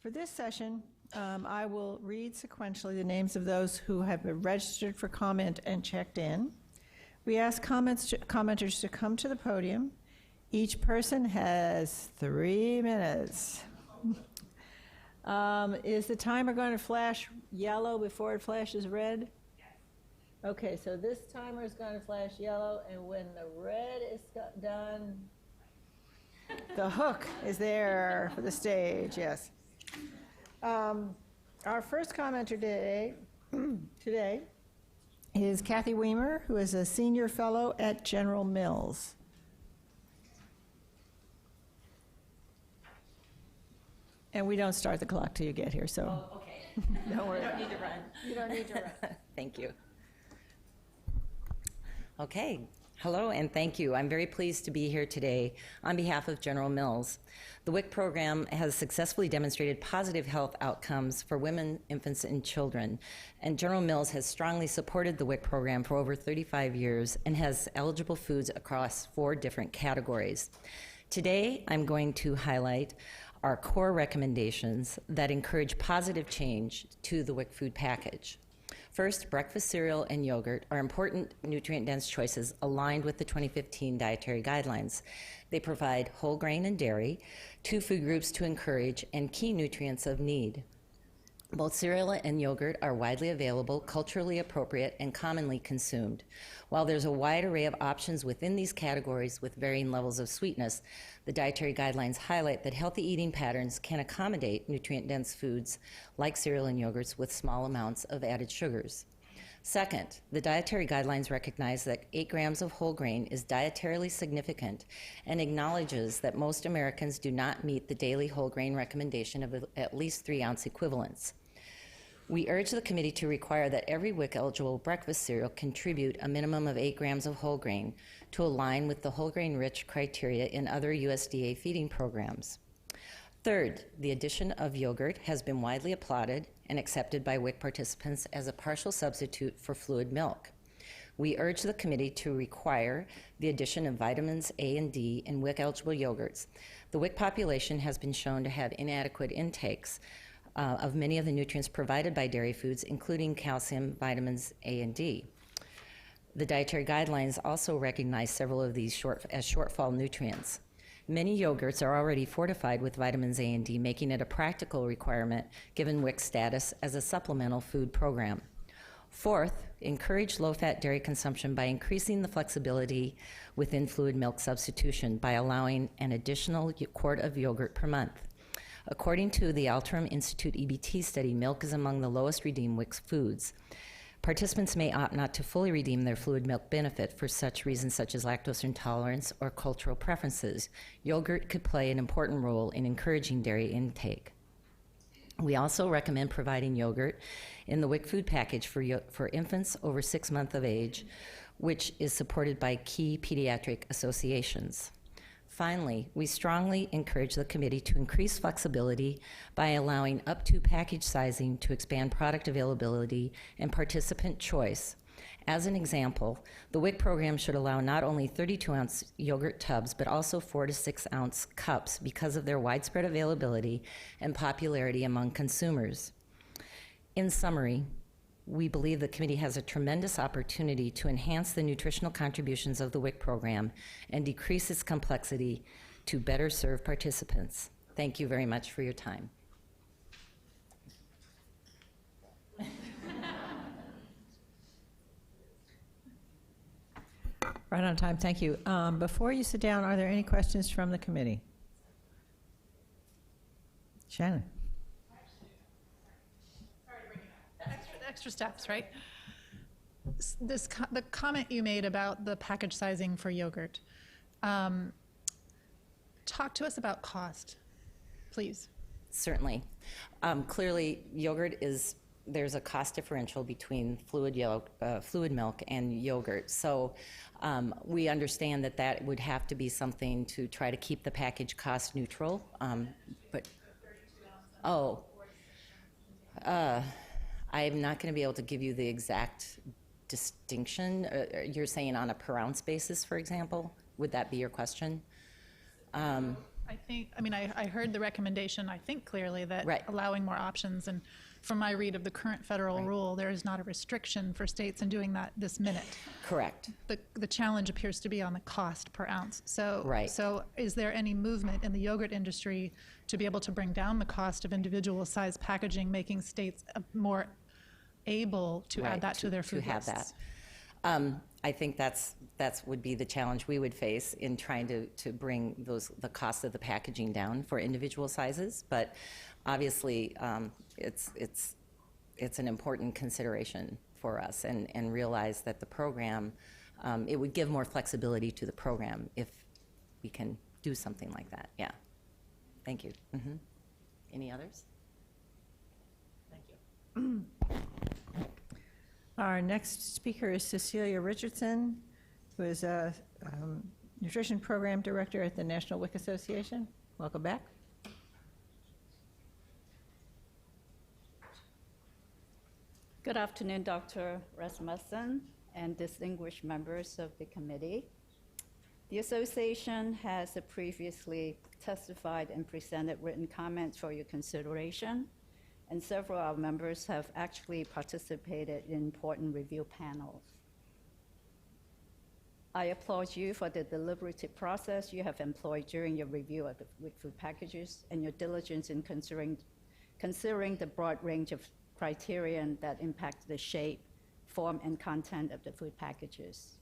For this session, I will read sequentially the names of those who have been registered for comment and checked in. We ask commenters to come to the podium. Each person has 3 minutes. Is the timer going to flash yellow before it flashes red? Yes. Okay, so this timer is going to flash yellow, and when the red is done, the hook is there for the stage, yes. Our first commenter today is Kathy Weimer, who is a senior fellow at General Mills. And we don't start the clock till you get here, so. Oh, okay. Don't worry. You don't need to run. You don't need to run. Thank you. Okay. Hello and thank you. I'm very pleased to be here today on behalf of General Mills. The WIC program has successfully demonstrated positive health outcomes for women, infants, and children. And General Mills has strongly supported the WIC program for over 35 years and has eligible foods across 4 different categories. Today, I'm going to highlight our core recommendations that encourage positive change to the WIC food package. First, breakfast cereal and yogurt are important nutrient-dense choices aligned with the 2015 dietary guidelines. They provide whole grain and dairy, 2 food groups to encourage, and key nutrients of need. Both cereal and yogurt are widely available, culturally appropriate, and commonly consumed. While there's a wide array of options within these categories with varying levels of sweetness, the dietary guidelines highlight that healthy eating patterns can accommodate nutrient-dense foods like cereal and yogurts with small amounts of added sugars. Second, the dietary guidelines recognize that 8 grams of whole grain is dietarily significant and acknowledges that most Americans do not meet the daily whole grain recommendation of at least 3-ounce equivalents. We urge the committee to require that every WIC-eligible breakfast cereal contribute a minimum of 8 grams of whole grain to align with the whole grain-rich criteria in other USDA feeding programs. Third, the addition of yogurt has been widely applauded and accepted by WIC participants as a partial substitute for fluid milk. We urge the committee to require the addition of vitamins A and D in WIC-eligible yogurts. The WIC population has been shown to have inadequate intakes of many of the nutrients provided by dairy foods, including calcium, vitamins A and D. The dietary guidelines also recognize several of these as shortfall nutrients. Many yogurts are already fortified with vitamins A and D, making it a practical requirement given WIC's status as a supplemental food program. Fourth, encourage low-fat dairy consumption by increasing the flexibility within fluid milk substitution by allowing an additional quart of yogurt per month. According to the Alterum Institute EBT study, milk is among the lowest redeemed WIC foods. Participants may opt not to fully redeem their fluid milk benefit for such reasons such as lactose intolerance or cultural preferences. Yogurt could play an important role in encouraging dairy intake. We also recommend providing yogurt in the WIC food package for infants over 6 months of age, which is supported by key pediatric associations. Finally, we strongly encourage the committee to increase flexibility by allowing up to package sizing to expand product availability and participant choice. As an example, the WIC program should allow not only 32-ounce yogurt tubs, but also 4 to 6-ounce cups because of their widespread availability and popularity among consumers. In summary, we believe the committee has a tremendous opportunity to enhance the nutritional contributions of the WIC program and decrease its complexity to better serve participants. Thank you very much for your time. Right on time, thank you. Before you sit down, are there any questions from the committee? Shannon. Extra steps, right? The comment you made about the package sizing for yogurt. Talk to us about cost, please. Certainly. Clearly, yogurt there's a cost differential between fluid milk and yogurt. So we understand that would have to be something to try to keep the package cost neutral. I'm not going to be able to give you the exact distinction. You're saying on a per ounce basis, for example? Would that be your question? I heard the recommendation, I think clearly, that Right. allowing more options, and from my read of the current federal Right. rule, there is not a restriction for states in doing that this minute. Correct. The challenge appears to be on the cost per ounce. So, Right. so is there any movement in the yogurt industry to be able to bring down the cost of individual size packaging, making states more able to Right, add that to their food to have lists? that. I think that's would be the challenge we would face in trying to bring the cost of the packaging down for individual sizes. But obviously, it's an important consideration for us, and realize that the program, it would give more flexibility to the program if we can do something like that. Yeah. Thank you. Mm-hmm. Any others? Thank you. Our next speaker is Cecilia Richardson, who is a nutrition program director at the National WIC Association. Welcome back. Good afternoon, Dr. Rasmussen and distinguished members of the committee. The association has previously testified and presented written comments for your consideration, and several of our members have actually participated in important review panels. I applaud you for the deliberative process you have employed during your review of the WIC food packages and your diligence in considering the broad range of criterion that impact the shape, form, and content of the food packages.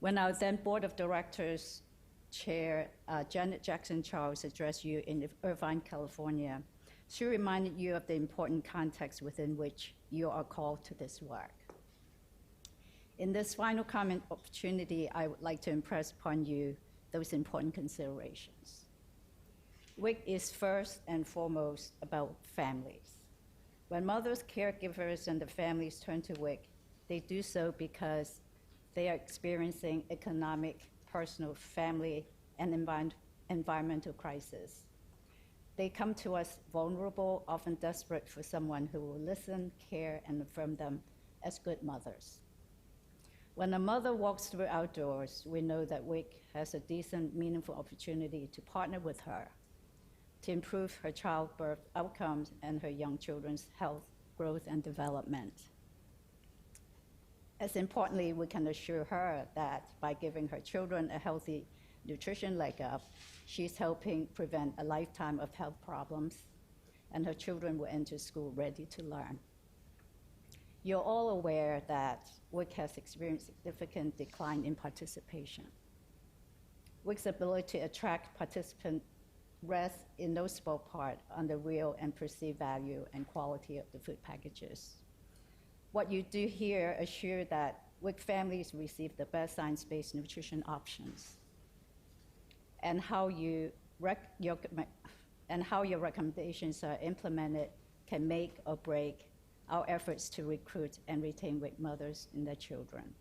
When our then Board of Directors Chair Janet Jackson Charles addressed you in Irvine, California, she reminded you of the important context within which you are called to this work. In this final comment opportunity, I would like to impress upon you those important considerations. WIC is first and foremost about families. When mothers, caregivers, and the families turn to WIC, they do so because they are experiencing economic, personal, family, and environmental crisis. They come to us vulnerable, often desperate for someone who will listen, care, and affirm them as good mothers. When a mother walks through our doors, we know that WIC has a decent, meaningful opportunity to partner with her to improve her childbirth outcomes and her young children's health, growth, and development. As importantly, we can assure her that by giving her children a healthy nutrition leg up, she's helping prevent a lifetime of health problems, and her children will enter school ready to learn. You're all aware that WIC has experienced significant decline in participation. WIC's ability to attract participants rests in no small part on the real and perceived value and quality of the food packages. What you do here assure that WIC families receive the best science-based nutrition options, and how your recommendations are implemented can make or break our efforts to recruit and retain WIC mothers and their children.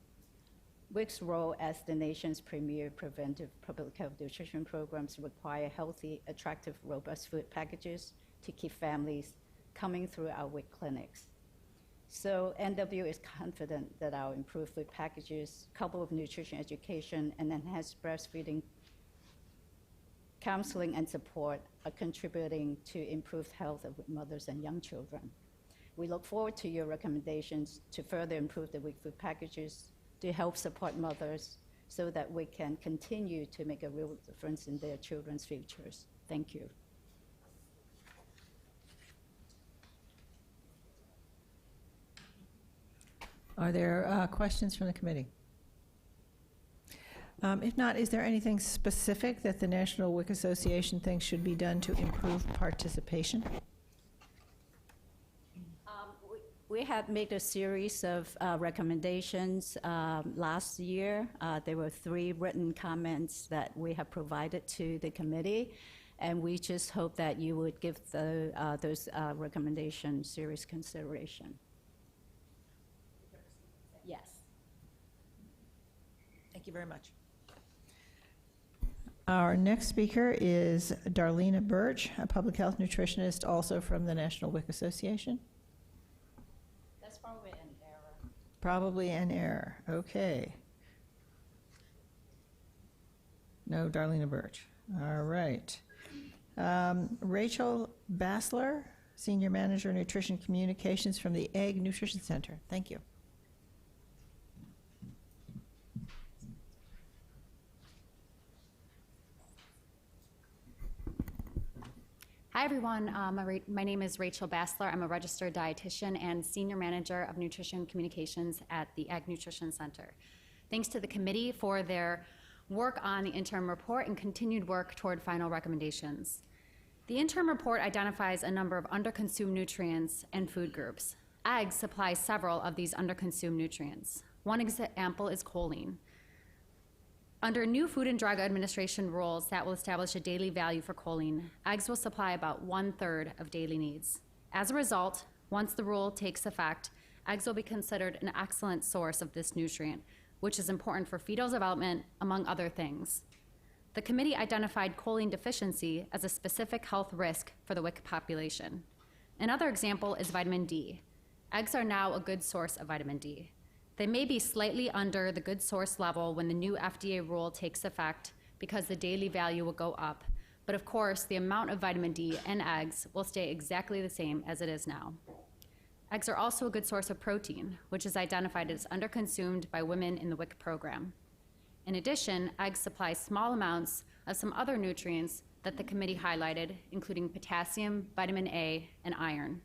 WIC's role as the nation's premier preventive public health nutrition programs require healthy, attractive, robust food packages to keep families coming through our WIC clinics. So NW is confident that our improved food packages, coupled with nutrition education and enhanced breastfeeding counseling and support, are contributing to improved health of mothers and young children. We look forward to your recommendations to further improve the WIC food packages to help support mothers so that we can continue to make a real difference in their children's futures. Thank you. Are there questions from the committee? If not, is there anything specific that the National WIC Association thinks should be done to improve participation? We had made a series of recommendations last year. There were 3 written comments that we have provided to the committee, and we just hope that you would give those recommendations serious consideration. Yes. Thank you very much. Our next speaker is Darlena Birch, a public health nutritionist, also from the National WIC Association. That's probably an error. Probably an error. Okay. No, Darlena Birch. All right. Rachel Bassler, Senior Manager, Nutrition Communications from the Egg Nutrition Center. Thank you. Hi, everyone. My name is Rachel Bassler. I'm a registered dietitian and Senior Manager of Nutrition Communications at the Egg Nutrition Center. Thanks to the committee for their work on the interim report and continued work toward final recommendations. The interim report identifies a number of underconsumed nutrients and food groups. Eggs supply several of these underconsumed nutrients. One example is choline. Under new Food and Drug Administration rules that will establish a daily value for choline, eggs will supply about 1/3 of daily needs. As a result, once the rule takes effect, eggs will be considered an excellent source of this nutrient, which is important for fetal development, among other things. The committee identified choline deficiency as a specific health risk for the WIC population. Another example is vitamin D. Eggs are now a good source of vitamin D. They may be slightly under the good source level when the new FDA rule takes effect because the daily value will go up. But of course, the amount of vitamin D in eggs will stay exactly the same as it is now. Eggs are also a good source of protein, which is identified as underconsumed by women in the WIC program. In addition, eggs supply small amounts of some other nutrients that the committee highlighted, including potassium, vitamin A, and iron.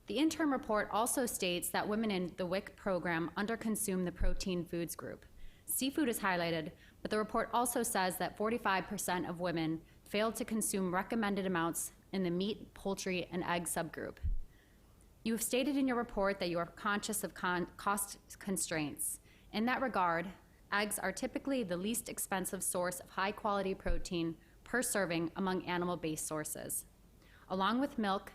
The interim report also states that women in the WIC program underconsume the protein foods group. Seafood is highlighted, but the report also says that 45% of women failed to consume recommended amounts in the meat, poultry, and egg subgroup. You have stated in your report that you are conscious of cost constraints. In that regard, eggs are typically the least expensive source of high-quality protein per serving among animal-based sources. Along with milk,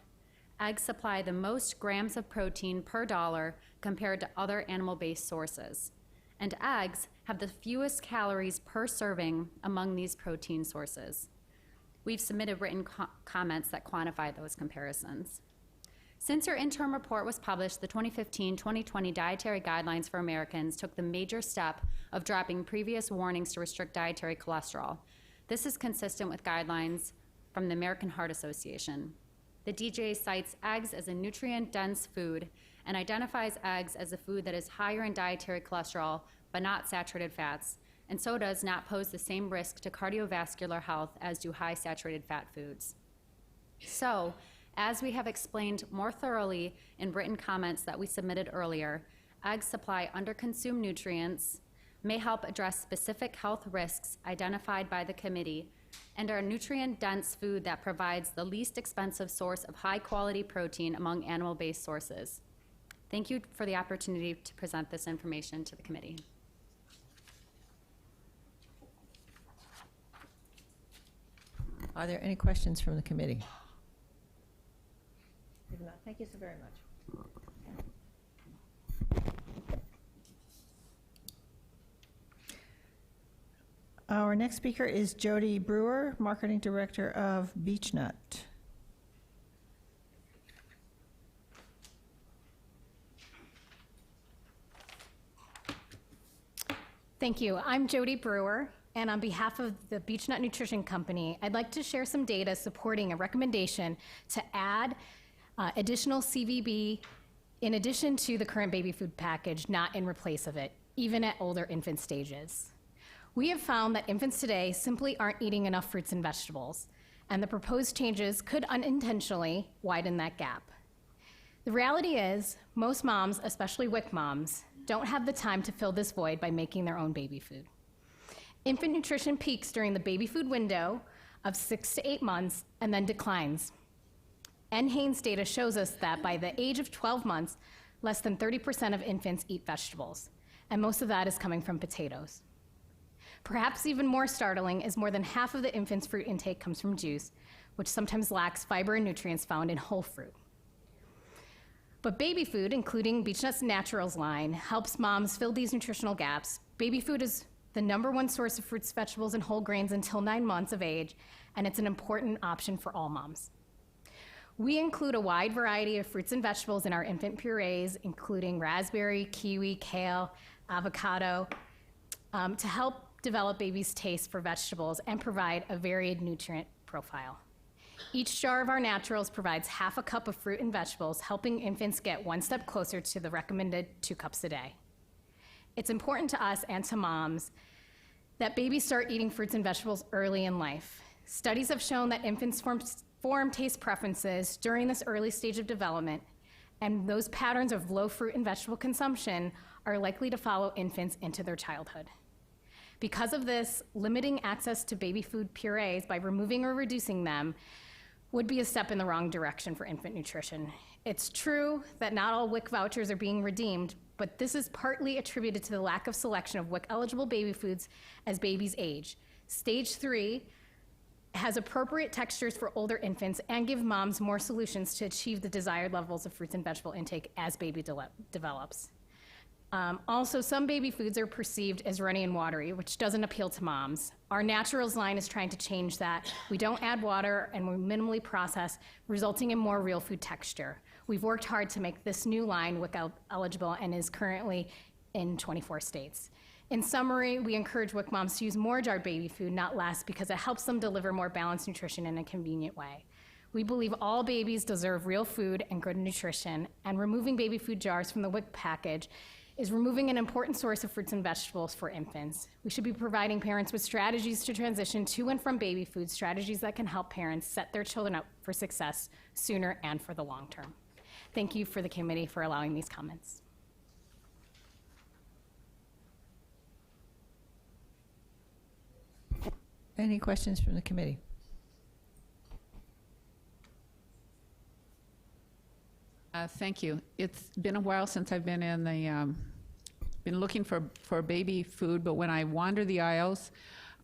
eggs supply the most grams of protein per dollar compared to other animal-based sources. And eggs have the fewest calories per serving among these protein sources. We've submitted written comments that quantify those comparisons. Since your interim report was published, the 2015-2020 Dietary Guidelines for Americans took the major step of dropping previous warnings to restrict dietary cholesterol. This is consistent with guidelines from the American Heart Association. The DGA cites eggs as a nutrient-dense food and identifies eggs as a food that is higher in dietary cholesterol but not saturated fats, and so does not pose the same risk to cardiovascular health as do high saturated fat foods. So, as we have explained more thoroughly in written comments that we submitted earlier, eggs supply underconsumed nutrients, may help address specific health risks identified by the committee, and are a nutrient-dense food that provides the least expensive source of high-quality protein among animal-based sources. Thank you for the opportunity to present this information to the committee. Are there any questions from the committee? If not, thank you so very much. Our next speaker is Jody Brewer, Marketing Director of Beechnut. Thank you. I'm Jody Brewer, and on behalf of the Beechnut Nutrition Company, I'd like to share some data supporting a recommendation to add additional CVB in addition to the current baby food package, not in replace of it, even at older infant stages. We have found that infants today simply aren't eating enough fruits and vegetables, and the proposed changes could unintentionally widen that gap. The reality is, most moms, especially WIC moms, don't have the time to fill this void by making their own baby food. Infant nutrition peaks during the baby food window of 6 to 8 months and then declines. NHANES data shows us that by the age of 12 months, less than 30% of infants eat vegetables, and most of that is coming from potatoes. Perhaps even more startling is more than half of the infant's fruit intake comes from juice, which sometimes lacks fiber and nutrients found in whole fruit. But baby food, including Beechnut's Naturals line, helps moms fill these nutritional gaps. Baby food is the #1 source of fruits, vegetables, and whole grains until 9 months of age, and it's an important option for all moms. We include a wide variety of fruits and vegetables in our infant purees, including raspberry, kiwi, kale, avocado, to help develop babies' taste for vegetables and provide a varied nutrient profile. Each jar of our naturals provides half a cup of fruit and vegetables, helping infants get one step closer to the recommended 2 cups a day. It's important to us and to moms that babies start eating fruits and vegetables early in life. Studies have shown that infants form taste preferences during this early stage of development, and those patterns of low fruit and vegetable consumption are likely to follow infants into their childhood. Because of this, limiting access to baby food purees by removing or reducing them would be a step in the wrong direction for infant nutrition. It's true that not all WIC vouchers are being redeemed, but this is partly attributed to the lack of selection of WIC-eligible baby foods as babies age. Stage 3 has appropriate textures for older infants and give moms more solutions to achieve the desired levels of fruits and vegetable intake as baby develops. Also, some baby foods are perceived as runny and watery, which doesn't appeal to moms. Our Naturals line is trying to change that. We don't add water and we minimally process, resulting in more real food texture. We've worked hard to make this new line WIC eligible and is currently in 24 states. In summary, we encourage WIC moms to use more jarred baby food, not less, because it helps them deliver more balanced nutrition in a convenient way. We believe all babies deserve real food and good nutrition, and removing baby food jars from the WIC package is removing an important source of fruits and vegetables for infants. We should be providing parents with strategies to transition to and from baby food, strategies that can help parents set their children up for success sooner and for the long term. Thank you for the committee for allowing these comments. Any questions from the committee? Thank you. It's been a while since I've been in the, been looking for baby food, but when I wander the aisles,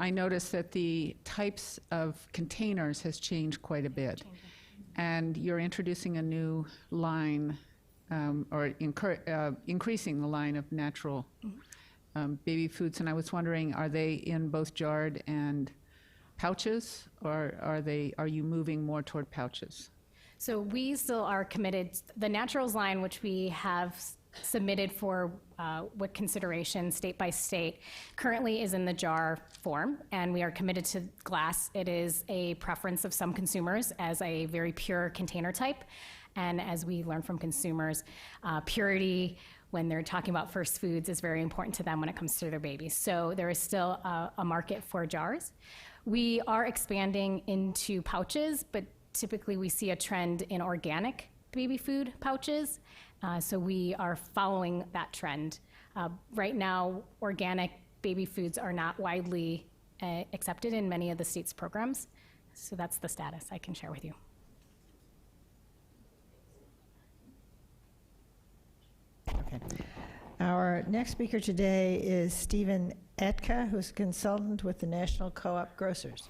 I notice that the types of containers has changed quite a bit. And you're introducing a new line, or increasing the line of natural baby foods. And I was wondering, are they in both jarred and pouches, or are you moving more toward pouches? So we still are committed. The Naturals line, which we have submitted for WIC consideration state by state, currently is in the jar form, and we are committed to glass. It is a preference of some consumers as a very pure container type, and as we learn from consumers, purity when they're talking about first foods is very important to them when it comes to their babies. So there is still a market for jars. We are expanding into pouches, but typically we see a trend in organic baby food pouches, so we are following that trend. Right now, organic baby foods are not widely accepted in many of the state's programs, so that's the status I can share with you. Okay. Our next speaker today is Stephen Etka, who's a consultant with the National Co-op Grocers.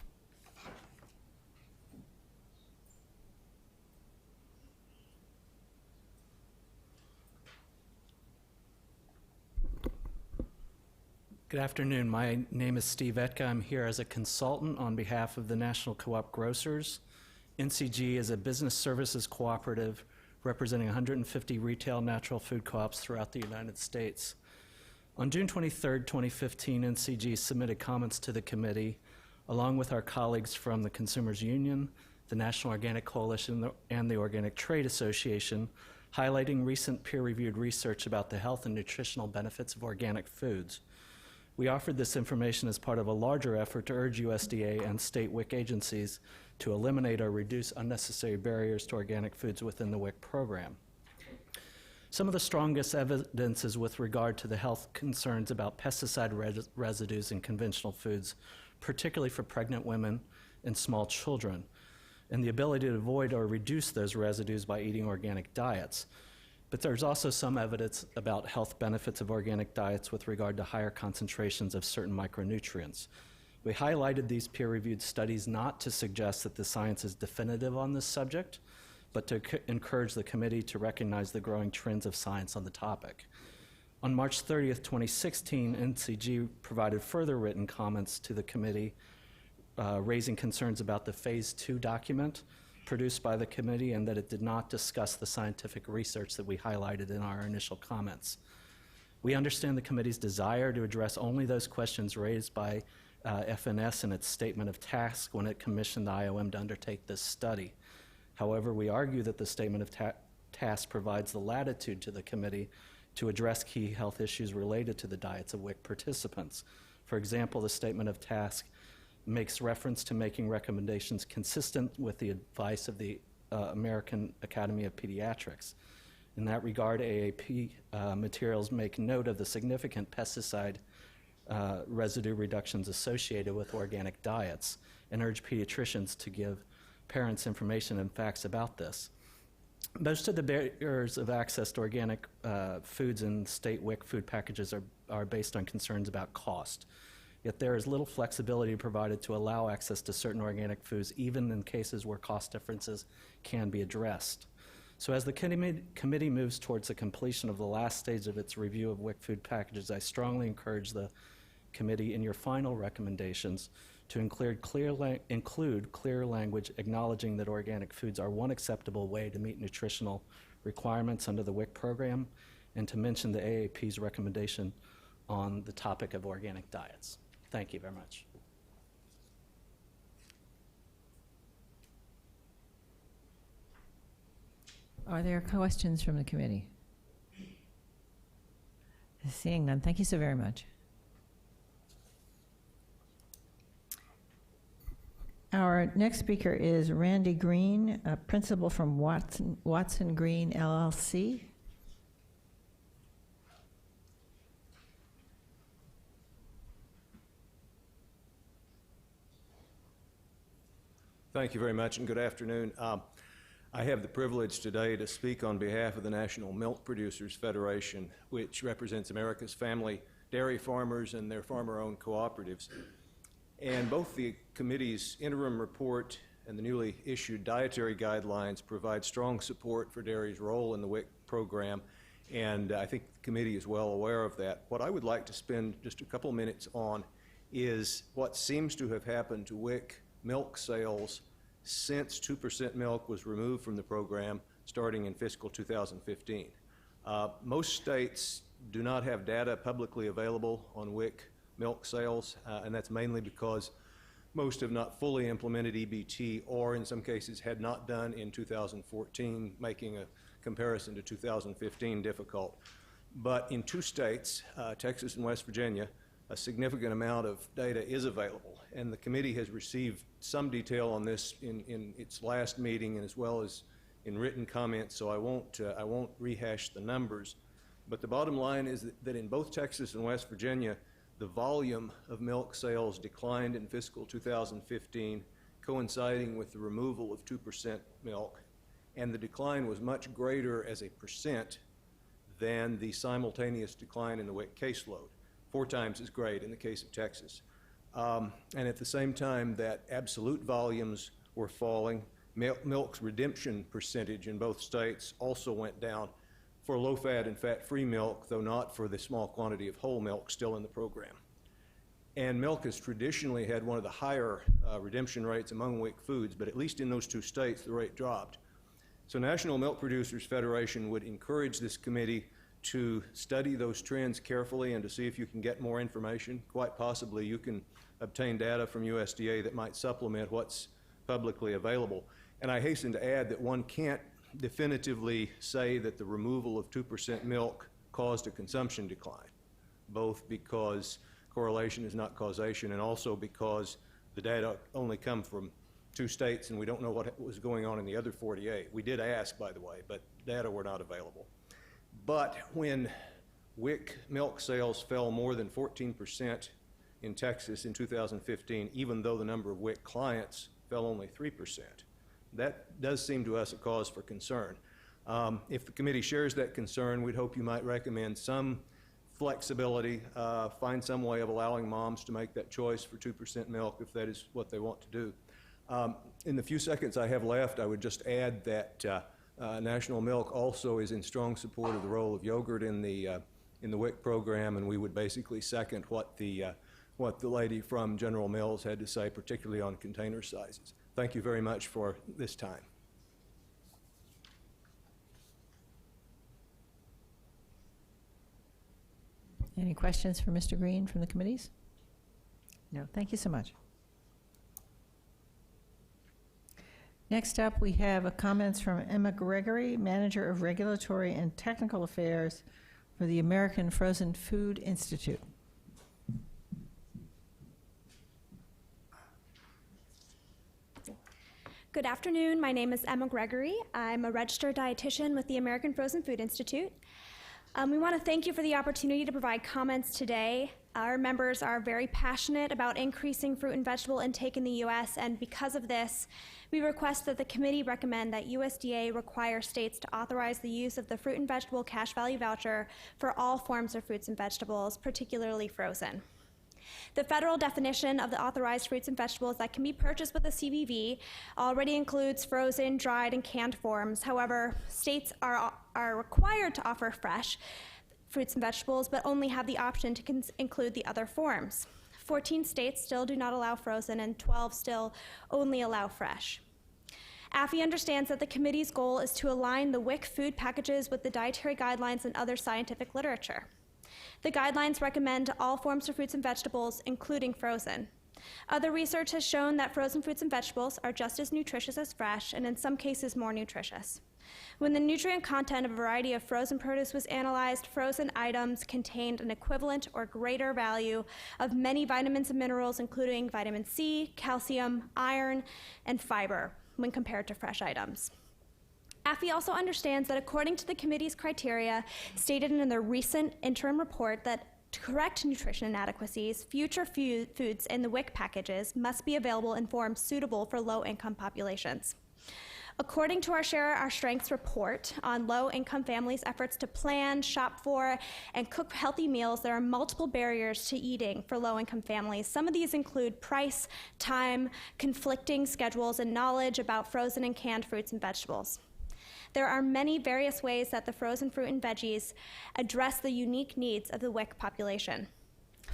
Good afternoon. My name is Steve Etka. I'm here as a consultant on behalf of the National Co-op Grocers. NCG is a business services cooperative representing 150 retail natural food co-ops throughout the United States. On June 23, 2015, NCG submitted comments to the committee, along with our colleagues from the Consumers Union, the National Organic Coalition, and the Organic Trade Association, highlighting recent peer-reviewed research about the health and nutritional benefits of organic foods. We offered this information as part of a larger effort to urge USDA and state WIC agencies to eliminate or reduce unnecessary barriers to organic foods within the WIC program. Some of the strongest evidence is with regard to the health concerns about pesticide residues in conventional foods, particularly for pregnant women and small children, and the ability to avoid or reduce those residues by eating organic diets. But there's also some evidence about health benefits of organic diets with regard to higher concentrations of certain micronutrients. We highlighted these peer-reviewed studies not to suggest that the science is definitive on this subject, but to encourage the committee to recognize the growing trends of science on the topic. On March 30th, 2016, NCG provided further written comments to the committee, raising concerns about the Phase 2 document produced by the committee and that it did not discuss the scientific research that we highlighted in our initial comments. We understand the committee's desire to address only those questions raised by FNS in its statement of task when it commissioned the IOM to undertake this study. However, we argue that the statement of task provides the latitude to the committee to address key health issues related to the diets of WIC participants. For example, the statement of task makes reference to making recommendations consistent with the advice of the American Academy of Pediatrics. In that regard, AAP materials make note of the significant pesticide residue reductions associated with organic diets and urge pediatricians to give parents information and facts about this. Most of the barriers of access to organic foods in state WIC food packages are based on concerns about cost. Yet there is little flexibility provided to allow access to certain organic foods, even in cases where cost differences can be addressed. So as the committee moves towards the completion of the last stage of its review of WIC food packages, I strongly encourage the committee in your final recommendations to include clear language acknowledging that organic foods are one acceptable way to meet nutritional requirements under the WIC program, and to mention the AAP's recommendation on the topic of organic diets. Thank you very much. Are there questions from the committee? Seeing none, thank you so very much. Our next speaker is Randy Green, a principal from Watson Green LLC. Thank you very much, and good afternoon. I have the privilege today to speak on behalf of the National Milk Producers Federation, which represents America's family dairy farmers and their farmer-owned cooperatives. And both the committee's interim report and the newly issued dietary guidelines provide strong support for dairy's role in the WIC program, and I think the committee is well aware of that. What I would like to spend just a couple minutes on is what seems to have happened to WIC milk sales since 2% milk was removed from the program starting in fiscal 2015. Most states do not have data publicly available on WIC milk sales, and that's mainly because most have not fully implemented EBT, or in some cases had not done in 2014, making a comparison to 2015 difficult. But in 2 states, Texas and West Virginia, a significant amount of data is available, and the committee has received some detail on this in its last meeting and as well as in written comments, so I won't rehash the numbers. But the bottom line is that in both Texas and West Virginia, the volume of milk sales declined in fiscal 2015, coinciding with the removal of 2% milk, and the decline was much greater as a percent than the simultaneous decline in the WIC caseload, 4 times as great in the case of Texas. And at the same time that absolute volumes were falling, milk's redemption percentage in both states also went down for low-fat and fat-free milk, though not for the small quantity of whole milk still in the program. And milk has traditionally had one of the higher redemption rates among WIC foods, but at least in those 2 states, the rate dropped. So National Milk Producers Federation would encourage this committee to study those trends carefully and to see if you can get more information. Quite possibly you can obtain data from USDA that might supplement what's publicly available. And I hasten to add that one can't definitively say that the removal of 2% milk caused a consumption decline, both because correlation is not causation and also because the data only come from 2 states and we don't know what was going on in the other 48. We did ask, by the way, but data were not available. But when WIC milk sales fell more than 14% in Texas in 2015, even though the number of WIC clients fell only 3%, that does seem to us a cause for concern. If the committee shares that concern, we'd hope you might recommend some flexibility, find some way of allowing moms to make that choice for 2% milk if that is what they want to do. In the few seconds I have left, I would just add that National Milk also is in strong support of the role of yogurt in the WIC program, and we would basically second what the lady from General Mills had to say, particularly on container sizes. Thank you very much for this time. Any questions for Mr. Green from the committees? No, thank you so much. Next up, we have comments from Emma Gregory, Manager of Regulatory and Technical Affairs for the American Frozen Food Institute. Good afternoon. My name is Emma Gregory. I'm a registered dietitian with the American Frozen Food Institute. We want to thank you for the opportunity to provide comments today. Our members are very passionate about increasing fruit and vegetable intake in the U.S., and because of this, we request that the committee recommend that USDA require states to authorize the use of the fruit and vegetable cash value voucher for all forms of fruits and vegetables, particularly frozen. The federal definition of the authorized fruits and vegetables that can be purchased with a CVV already includes frozen, dried, and canned forms. However, states are required to offer fresh fruits and vegetables, but only have the option to include the other forms. 14 states still do not allow frozen, and 12 still only allow fresh. AFI understands that the committee's goal is to align the WIC food packages with the dietary guidelines and other scientific literature. The guidelines recommend all forms of fruits and vegetables, including frozen. Other research has shown that frozen fruits and vegetables are just as nutritious as fresh, and in some cases more nutritious. When the nutrient content of a variety of frozen produce was analyzed, frozen items contained an equivalent or greater value of many vitamins and minerals, including vitamin C, calcium, iron, and fiber, when compared to fresh items. AFI also understands that according to the committee's criteria stated in the recent interim report, that to correct nutrition inadequacies, future foods in the WIC packages must be available in forms suitable for low-income populations. According to our Share Our Strengths report on low-income families' efforts to plan, shop for, and cook healthy meals, there are multiple barriers to eating for low-income families. Some of these include price, time, conflicting schedules, and knowledge about frozen and canned fruits and vegetables. There are many various ways that the frozen fruit and veggies address the unique needs of the WIC population.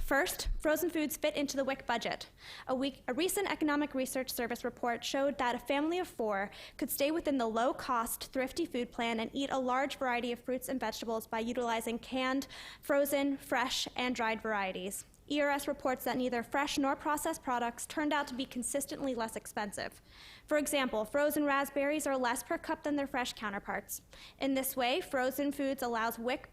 First, frozen foods fit into the WIC budget. A recent Economic Research Service report showed that a family of 4 could stay within the low-cost, thrifty food plan and eat a large variety of fruits and vegetables by utilizing canned, frozen, fresh, and dried varieties. ERS reports that neither fresh nor processed products turned out to be consistently less expensive. For example, frozen raspberries are less per cup than their fresh counterparts. In this way, frozen foods allows WIC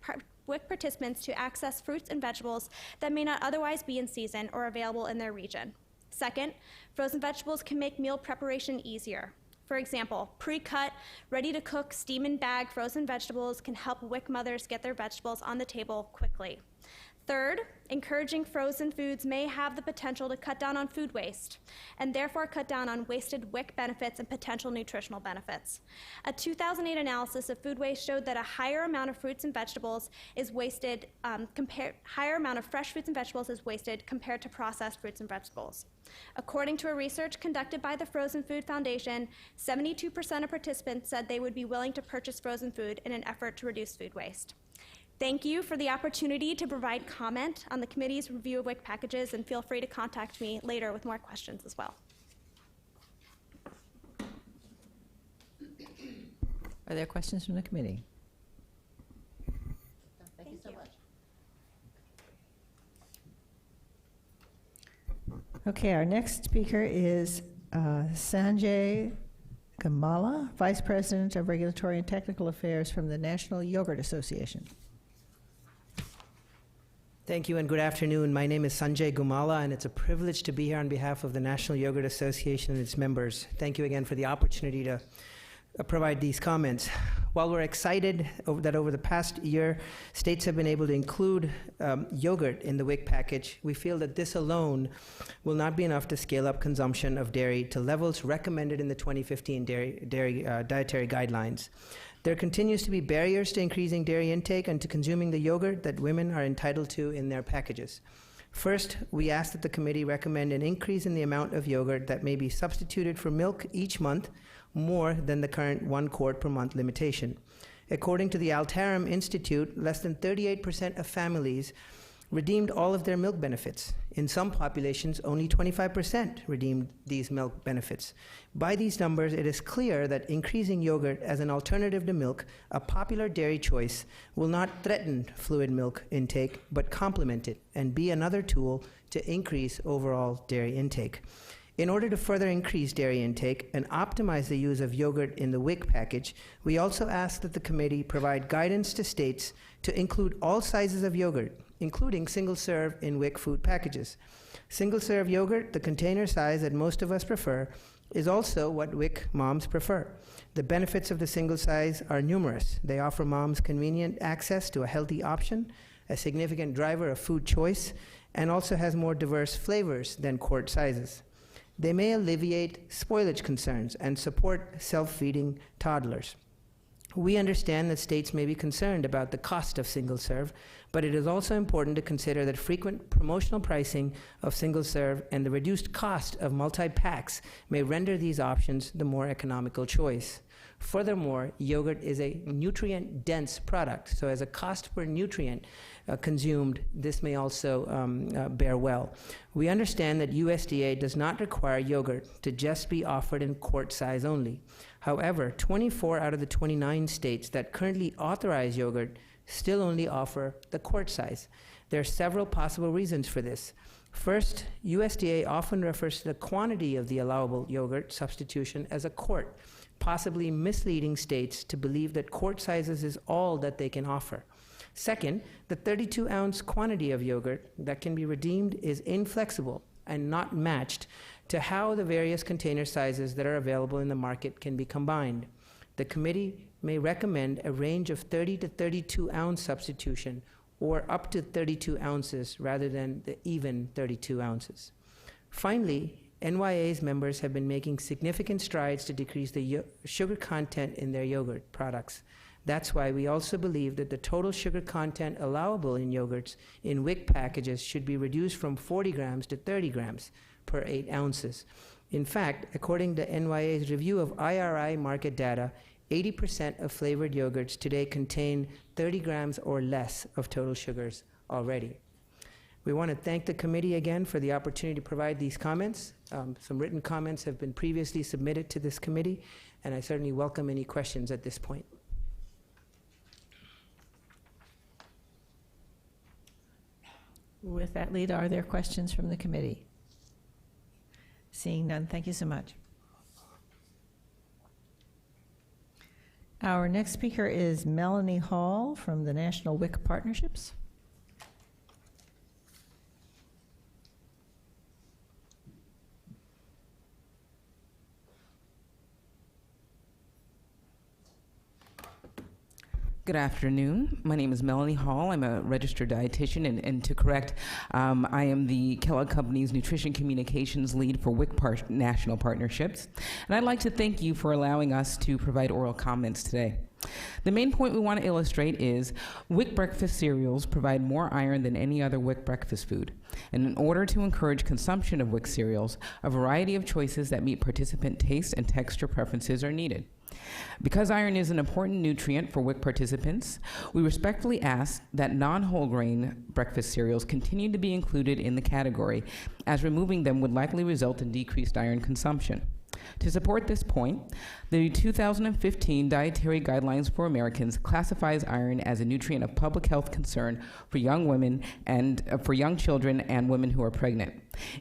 participants to access fruits and vegetables that may not otherwise be in season or available in their region. Second, frozen vegetables can make meal preparation easier. For example, pre-cut, ready-to-cook, steam and bag frozen vegetables can help WIC mothers get their vegetables on the table quickly. Third, encouraging frozen foods may have the potential to cut down on food waste and therefore cut down on wasted WIC benefits and potential nutritional benefits. A 2008 analysis of food waste showed that a higher amount of fruits and vegetables is wasted, higher amount of fresh fruits and vegetables is wasted compared to processed fruits and vegetables. According to a research conducted by the Frozen Food Foundation, 72% of participants said they would be willing to purchase frozen food in an effort to reduce food waste. Thank you for the opportunity to provide comment on the committee's review of WIC packages, and feel free to contact me later with more questions as well. Are there questions from the committee? Thank you so much. Okay, our next speaker is Sanjay Gamala, Vice President of Regulatory and Technical Affairs from the National Yogurt Association. Thank you and good afternoon. My name is Sanjay Gumala, and it's a privilege to be here on behalf of the National Yogurt Association and its members. Thank you again for the opportunity to provide these comments. While we're excited that over the past year, states have been able to include yogurt in the WIC package, we feel that this alone will not be enough to scale up consumption of dairy to levels recommended in the 2015 dietary guidelines. There continues to be barriers to increasing dairy intake and to consuming the yogurt that women are entitled to in their packages. First, we ask that the committee recommend an increase in the amount of yogurt that may be substituted for milk each month, more than the current 1 quart per month limitation. According to the Altarum Institute, less than 38% of families redeemed all of their milk benefits. In some populations, only 25% redeemed these milk benefits. By these numbers, it is clear that increasing yogurt as an alternative to milk, a popular dairy choice, will not threaten fluid milk intake, but complement it and be another tool to increase overall dairy intake. In order to further increase dairy intake and optimize the use of yogurt in the WIC package, we also ask that the committee provide guidance to states to include all sizes of yogurt, including single-serve in WIC food packages. Single-serve yogurt, the container size that most of us prefer, is also what WIC moms prefer. The benefits of the single size are numerous. They offer moms convenient access to a healthy option, a significant driver of food choice, and also has more diverse flavors than quart sizes. They may alleviate spoilage concerns and support self-feeding toddlers. We understand that states may be concerned about the cost of single-serve, but it is also important to consider that frequent promotional pricing of single-serve and the reduced cost of multi-packs may render these options the more economical choice. Furthermore, yogurt is a nutrient-dense product, so as a cost per nutrient consumed, this may also bear well. We understand that USDA does not require yogurt to just be offered in quart size only. However, 24 out of the 29 states that currently authorize yogurt still only offer the quart size. There are several possible reasons for this. First, USDA often refers to the quantity of the allowable yogurt substitution as a quart, possibly misleading states to believe that quart sizes is all that they can offer. Second, the 32-ounce quantity of yogurt that can be redeemed is inflexible and not matched to how the various container sizes that are available in the market can be combined. The committee may recommend a range of 30 to 32-ounce substitution or up to 32 ounces rather than the even 32 ounces. Finally, NYA's members have been making significant strides to decrease the sugar content in their yogurt products. That's why we also believe that the total sugar content allowable in yogurts in WIC packages should be reduced from 40 grams to 30 grams per 8 ounces. In fact, according to NYA's review of IRI market data, 80% of flavored yogurts today contain 30 grams or less of total sugars already. We want to thank the committee again for the opportunity to provide these comments. Some written comments have been previously submitted to this committee, and I certainly welcome any questions at this point. With that, Lita, are there questions from the committee? Seeing none, thank you so much. Our next speaker is Melanie Hall from the National WIC Partnerships. Good afternoon. My name is Melanie Hall. I'm a registered dietitian, and to correct, I am the Kellogg Company's Nutrition Communications Lead for WIC National Partnerships. And I'd like to thank you for allowing us to provide oral comments today. The main point we want to illustrate is WIC breakfast cereals provide more iron than any other WIC breakfast food. And in order to encourage consumption of WIC cereals, a variety of choices that meet participant taste and texture preferences are needed. Because iron is an important nutrient for WIC participants, we respectfully ask that non-whole grain breakfast cereals continue to be included in the category, as removing them would likely result in decreased iron consumption. To support this point, the 2015 Dietary Guidelines for Americans classifies iron as a nutrient of public health concern for young women and for young children and women who are pregnant.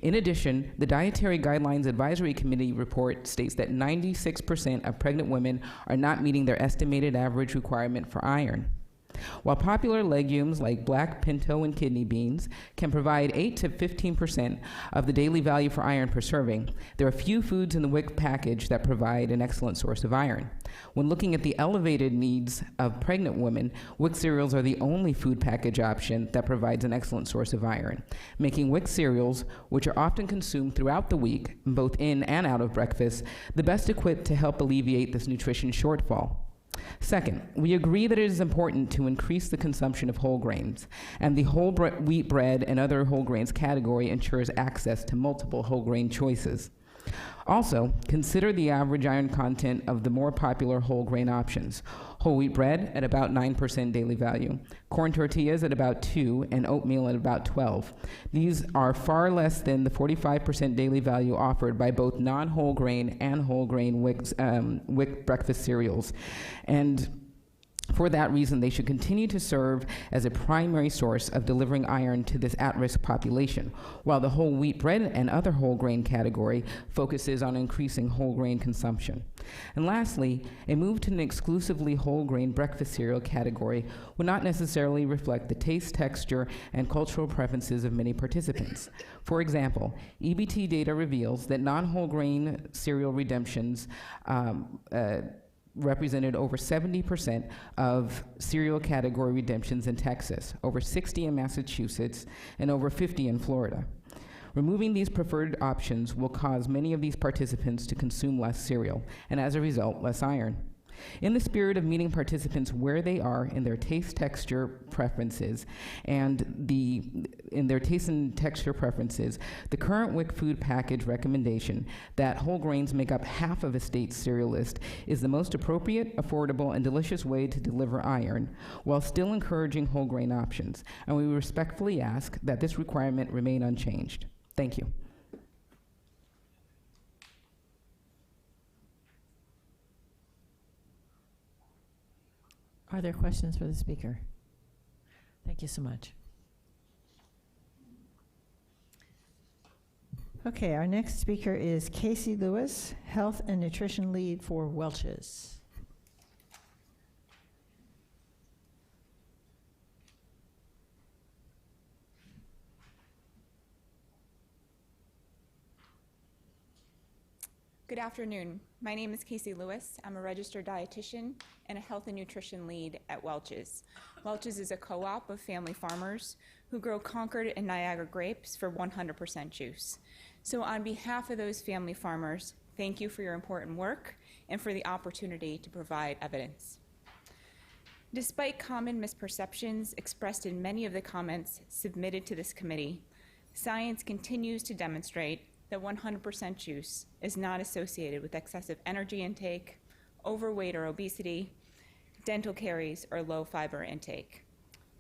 In addition, the Dietary Guidelines Advisory Committee report states that 96% of pregnant women are not meeting their estimated average requirement for iron. While popular legumes like black, pinto, and kidney beans can provide 8 to 15% of the daily value for iron per serving, there are few foods in the WIC package that provide an excellent source of iron. When looking at the elevated needs of pregnant women, WIC cereals are the only food package option that provides an excellent source of iron, making WIC cereals, which are often consumed throughout the week, both in and out of breakfast, the best equipped to help alleviate this nutrition shortfall. Second, we agree that it is important to increase the consumption of whole grains, and the whole wheat bread and other whole grains category ensures access to multiple whole grain choices. Also, consider the average iron content of the more popular whole grain options. Whole wheat bread at about 9% daily value, corn tortillas at about 2, and oatmeal at about 12. These are far less than the 45% daily value offered by both non-whole grain and whole grain WIC breakfast cereals. And for that reason, they should continue to serve as a primary source of delivering iron to this at-risk population, while the whole wheat bread and other whole grain category focuses on increasing whole grain consumption. And lastly, a move to an exclusively whole grain breakfast cereal category would not necessarily reflect the taste, texture, and cultural preferences of many participants. For example, EBT data reveals that non-whole grain cereal redemptions represented over 70% of cereal category redemptions in Texas, over 60 in Massachusetts, and over 50 in Florida. Removing these preferred options will cause many of these participants to consume less cereal, and as a result, less iron. In the spirit of meeting participants where they are in their taste, texture preferences, and the current WIC food package recommendation that whole grains make up half of a state's cereal list is the most appropriate, affordable, and delicious way to deliver iron, while still encouraging whole grain options. And we respectfully ask that this requirement remain unchanged. Thank you. Are there questions for the speaker? Thank you so much. Okay, our next speaker is Casey Lewis, Health and Nutrition Lead for Welch's. Good afternoon. My name is Casey Lewis. I'm a registered dietitian and a health and nutrition lead at Welch's. Welch's is a co-op of family farmers who grow Concord and Niagara grapes for 100% juice. So on behalf of those family farmers, thank you for your important work and for the opportunity to provide evidence. Despite common misperceptions expressed in many of the comments submitted to this committee, science continues to demonstrate that 100% juice is not associated with excessive energy intake, overweight or obesity, dental caries, or low fiber intake.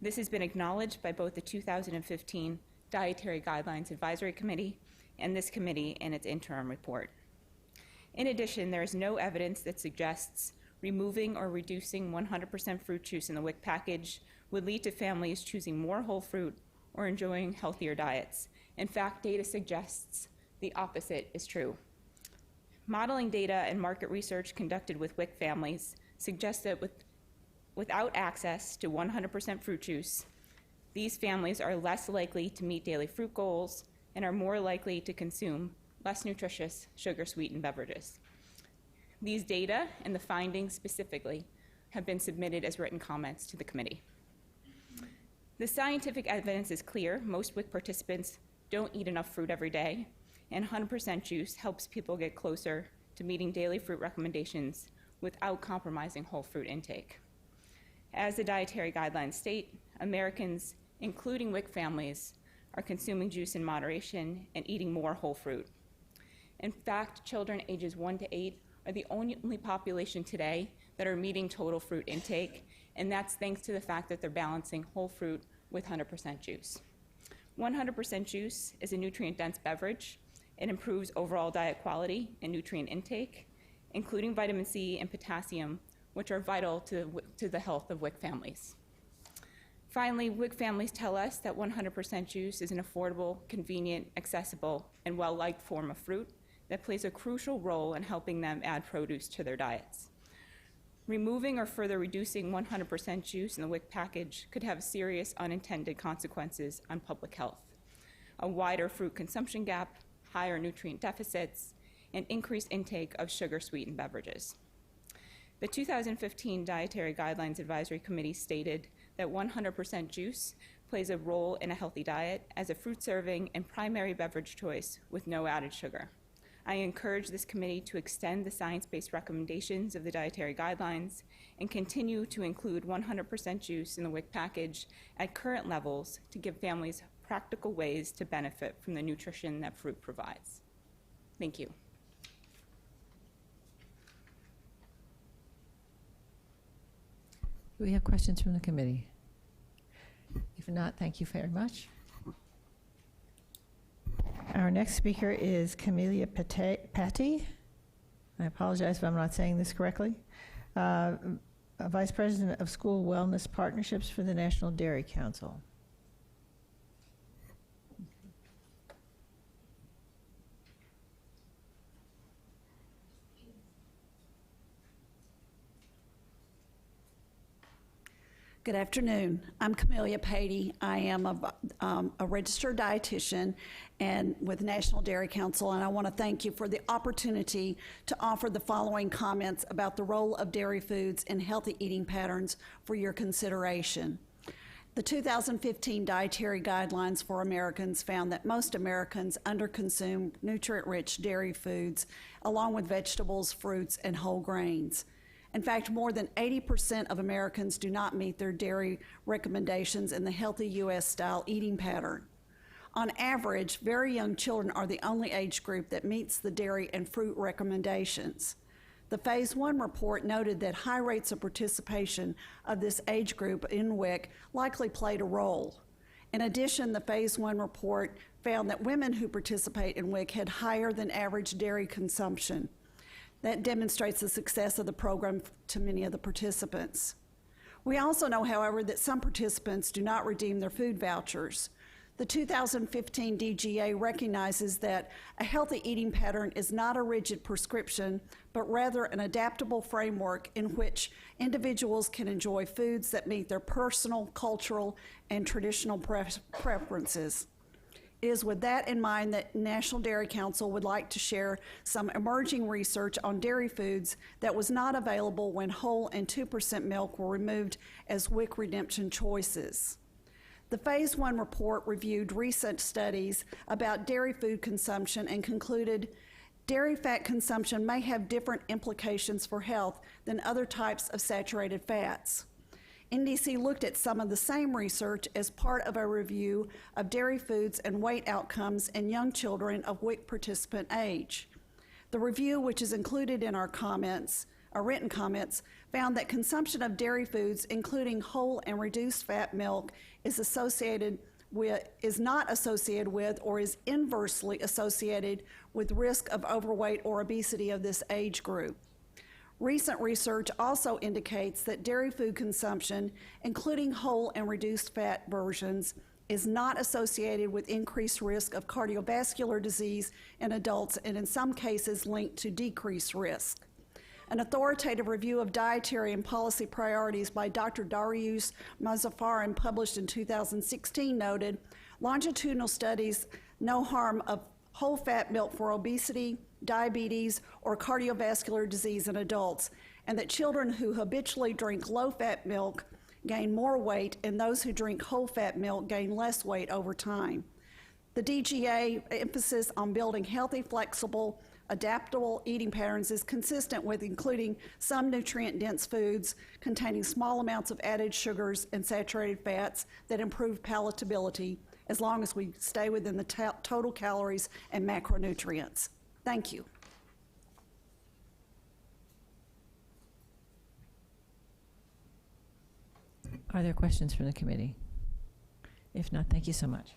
This has been acknowledged by both the 2015 Dietary Guidelines Advisory Committee and this committee in its interim report. In addition, there is no evidence that suggests removing or reducing 100% fruit juice in the WIC package would lead to families choosing more whole fruit or enjoying healthier diets. In fact, data suggests the opposite is true. Modeling data and market research conducted with WIC families suggests that without access to 100% fruit juice, these families are less likely to meet daily fruit goals and are more likely to consume less nutritious sugar-sweetened beverages. These data and the findings specifically have been submitted as written comments to the committee. The scientific evidence is clear. Most WIC participants don't eat enough fruit every day, and 100% juice helps people get closer to meeting daily fruit recommendations without compromising whole fruit intake. As the dietary guidelines state, Americans, including WIC families, are consuming juice in moderation and eating more whole fruit. In fact, children ages 1 to 8 are the only population today that are meeting total fruit intake, and that's thanks to the fact that they're balancing whole fruit with 100% juice. 100% juice is a nutrient-dense beverage. It improves overall diet quality and nutrient intake, including vitamin C and potassium, which are vital to the health of WIC families. Finally, WIC families tell us that 100% juice is an affordable, convenient, accessible, and well-liked form of fruit that plays a crucial role in helping them add produce to their diets. Removing or further reducing 100% juice in the WIC package could have serious unintended consequences on public health. A wider fruit consumption gap, higher nutrient deficits, and increased intake of sugar-sweetened beverages. The 2015 Dietary Guidelines Advisory Committee stated that 100% juice plays a role in a healthy diet as a fruit serving and primary beverage choice with no added sugar. I encourage this committee to extend the science-based recommendations of the dietary guidelines and continue to include 100% juice in the WIC package at current levels to give families practical ways to benefit from the nutrition that fruit provides. Thank you. Do we have questions from the committee? If not, thank you very much. Our next speaker is Camellia Patey. I apologize if I'm not saying this correctly. Vice President of School Wellness Partnerships for the National Dairy Council. Good afternoon. I'm Camellia Patey. I am a registered dietitian and with National Dairy Council, and I want to thank you for the opportunity to offer the following comments about the role of dairy foods in healthy eating patterns for your consideration. The 2015 Dietary Guidelines for Americans found that most Americans underconsume nutrient-rich dairy foods along with vegetables, fruits, and whole grains. In fact, more than 80% of Americans do not meet their dairy recommendations in the healthy U.S.-style eating pattern. On average, very young children are the only age group that meets the dairy and fruit recommendations. The Phase 1 report noted that high rates of participation of this age group in WIC likely played a role. In addition, the Phase 1 report found that women who participate in WIC had higher than average dairy consumption. That demonstrates the success of the program to many of the participants. We also know, however, that some participants do not redeem their food vouchers. The 2015 DGA recognizes that a healthy eating pattern is not a rigid prescription, but rather an adaptable framework in which individuals can enjoy foods that meet their personal, cultural, and traditional preferences. It is with that in mind that National Dairy Council would like to share some emerging research on dairy foods that was not available when whole and 2% milk were removed as WIC redemption choices. The Phase 1 report reviewed recent studies about dairy food consumption and concluded dairy fat consumption may have different implications for health than other types of saturated fats. NDC looked at some of the same research as part of a review of dairy foods and weight outcomes in young children of WIC participant age. The review, which is included in our comments, our written comments, found that consumption of dairy foods, including whole and reduced fat milk, is not associated with or is inversely associated with risk of overweight or obesity of this age group. Recent research also indicates that dairy food consumption, including whole and reduced fat versions, is not associated with increased risk of cardiovascular disease in adults and in some cases linked to decreased risk. An authoritative review of dietary and policy priorities by Dr. Darius Mazzafaran, published in 2016, noted longitudinal studies no harm of whole fat milk for obesity, diabetes, or cardiovascular disease in adults, and that children who habitually drink low-fat milk gain more weight, and those who drink whole-fat milk gain less weight over time. The DGA emphasis on building healthy, flexible, adaptable eating patterns is consistent with including some nutrient-dense foods containing small amounts of added sugars and saturated fats that improve palatability, as long as we stay within the total calories and macronutrients. Thank you. Are there questions from the committee? If not, thank you so much.